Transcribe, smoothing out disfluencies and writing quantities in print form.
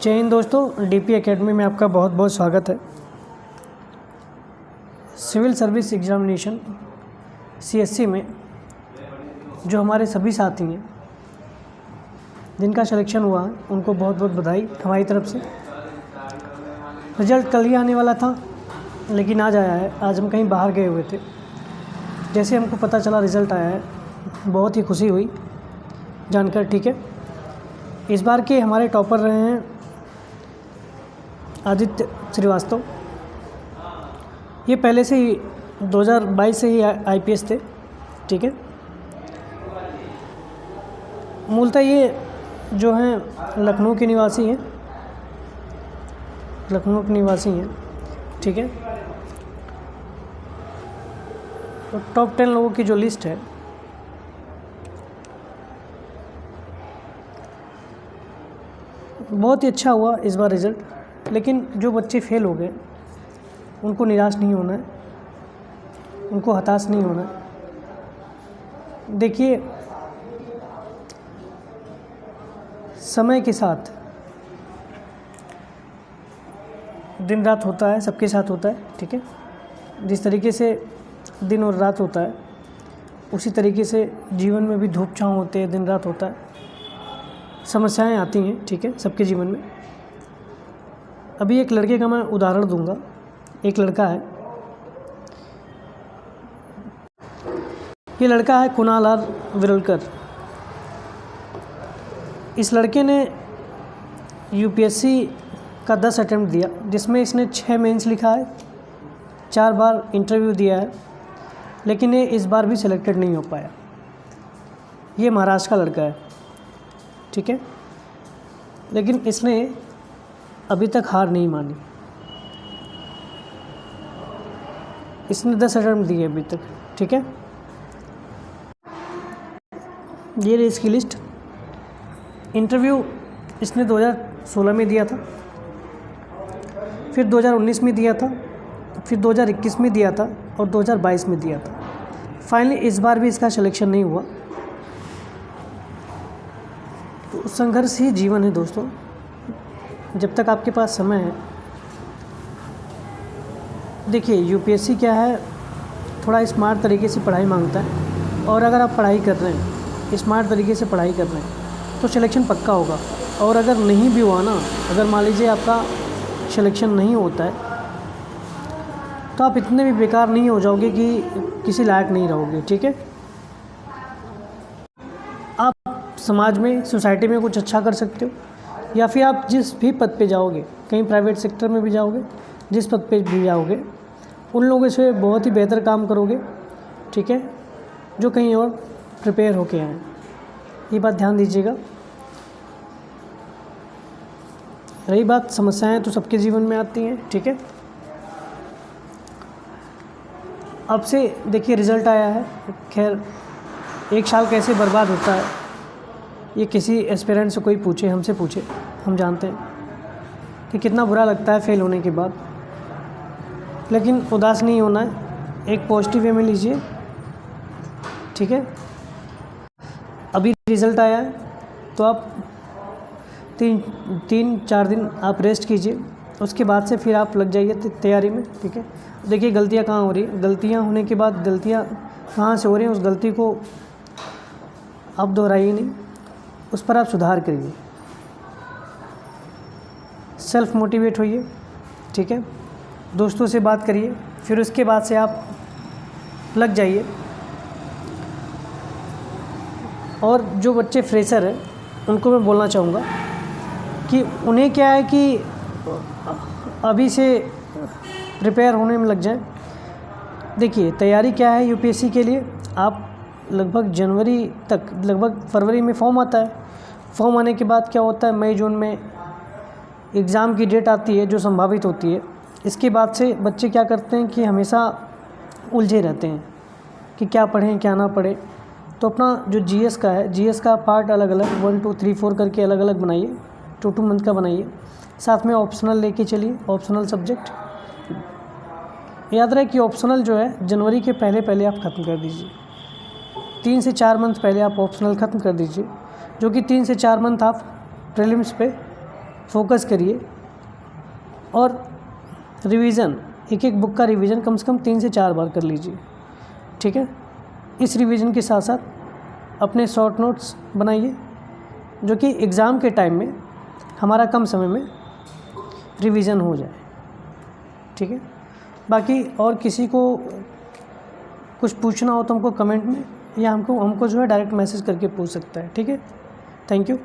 जय हिंद दोस्तों, DP academy में आपका बहुत बहुत स्वागत है। सिविल सर्विस एग्जामिनेशन सीएससी में जो हमारे सभी साथी हैं जिनका सिलेक्शन हुआ है उनको बहुत बहुत बधाई हमारी तरफ से। रिज़ल्ट कल ही आने वाला था लेकिन आज आया है। आज हम कहीं बाहर गए हुए थे, जैसे हमको पता चला रिज़ल्ट आया है बहुत ही खुशी हुई जानकर। ठीक है, इस बार के हमारे टॉपर रहे हैं आदित्य श्रीवास्तव। ये पहले से ही 2022 से ही आईपीएस थे। ठीक है, मूलतः ये जो हैं लखनऊ के निवासी हैं, लखनऊ के निवासी हैं। ठीक है, तो टॉप 10 लोगों की जो लिस्ट है बहुत ही अच्छा हुआ इस बार रिज़ल्ट। लेकिन जो बच्चे फेल हो गए उनको निराश नहीं होना है, उनको हताश नहीं होना है। देखिए, समय के साथ दिन रात होता है, सबके साथ होता है। ठीक है, जिस तरीके से दिन और रात होता है उसी तरीके से जीवन में भी धूप छाँव होते हैं, दिन रात होता है, समस्याएं आती हैं। ठीक है, सबके जीवन में। अभी एक लड़के का मैं उदाहरण दूंगा। एक लड़का है, ये लड़का है कुणाल आर विरलकर। इस लड़के ने यूपीएससी का 10 अटेम्प्ट दिया, जिसमें इसने 6 मेंस लिखा है, 4 बार इंटरव्यू दिया है, लेकिन ये इस बार भी सिलेक्टेड नहीं हो पाया। ये महाराष्ट्र का लड़का है। ठीक है, लेकिन इसने अभी तक हार नहीं मानी। इसने 10 अटेम्प्ट दिए अभी तक। ठीक है, ये रही इसकी लिस्ट। इंटरव्यू इसने 2016 में दिया था, फिर 2019 में दिया था, फिर 2021 में दिया था और 2022 में दिया था। फाइनली इस बार भी इसका सिलेक्शन नहीं हुआ। तो संघर्ष ही जीवन है दोस्तों। जब तक आपके पास समय है, देखिए यूपीएससी क्या है, थोड़ा स्मार्ट तरीके से पढ़ाई मांगता है। और अगर आप पढ़ाई कर रहे हैं, स्मार्ट तरीके से पढ़ाई कर रहे हैं तो सिलेक्शन पक्का होगा। और अगर नहीं भी हुआ ना, अगर मान लीजिए आपका सिलेक्शन नहीं होता है तो आप इतने भी बेकार नहीं हो जाओगे कि किसी लायक नहीं रहोगे। ठीक है, आप समाज में, सोसाइटी में कुछ अच्छा कर सकते हो, या फिर आप जिस भी पद पे जाओगे, कहीं प्राइवेट सेक्टर में भी जाओगे, जिस पद पे भी जाओगे उन लोगों से बहुत ही बेहतर काम करोगे। ठीक है, जो कहीं और प्रिपेयर होके आए। ये बात ध्यान दीजिएगा। रही बात समस्याएं, तो सबके जीवन में आती हैं। ठीक है, अब से देखिए रिज़ल्ट आया है। खैर, एक साल कैसे बर्बाद होता है ये किसी एस्पिरेंट से कोई पूछे, हमसे पूछे, हम जानते हैं कि कितना बुरा लगता है फेल होने के बाद। लेकिन उदास नहीं होना है, एक पॉजिटिव वे में लीजिए। ठीक है, अभी रिज़ल्ट आया है तो आप 3-4 दिन आप रेस्ट कीजिए, उसके बाद से फिर आप लग जाइए तैयारी में। ठीक है, देखिए गलतियाँ कहाँ हो रही है, गलतियाँ होने के बाद गलतियाँ कहाँ से हो रही हैं, उस गलती को आप दोहराइए नहीं, उस पर आप सुधार करिए, सेल्फ मोटिवेट होइए। ठीक है, दोस्तों से बात करिए, फिर उसके बाद से आप लग जाइए। और जो बच्चे फ्रेशर हैं उनको मैं बोलना चाहूँगा कि उन्हें क्या है कि अभी से प्रिपेयर होने में लग जाएं। देखिए तैयारी क्या है यूपीएससी के लिए, आप लगभग जनवरी तक, लगभग फरवरी में फॉर्म आता है। फॉर्म आने के बाद क्या होता है, मई जून में एग्ज़ाम की डेट आती है जो संभावित होती है। इसके बाद से बच्चे क्या करते हैं कि हमेशा उलझे रहते हैं कि क्या पढ़ें क्या ना पढ़ें। तो अपना जो जीएस का है, जीएस का पार्ट अलग अलग 1, 2, 3, 4 करके अलग अलग बनाइए, 2 मंथ का बनाइए। साथ में ऑप्शनल लेके चलिए, ऑप्शनल सब्जेक्ट। याद रहे कि ऑप्शनल जो है जनवरी के पहले आप ख़त्म कर दीजिए। 3 से 4 मंथ पहले आप ऑप्शनल ख़त्म कर दीजिए, जो कि 3 से 4 मंथ आप प्रीलिम्स पे फोकस करिए और रिवीजन, एक एक बुक का रिवीजन कम से कम 3 से 4 बार कर लीजिए, ठीक है। इस रिवीजन के साथ साथ अपने शॉर्ट नोट्स बनाइए जो कि एग्ज़ाम के टाइम में हमारा कम समय में रिवीजन हो जाए, ठीक है। बाकी और किसी को कुछ पूछना हो तो हमको कमेंट में या हमको जो है डायरेक्ट मैसेज करके पूछ सकता है, ठीक है। Thank you.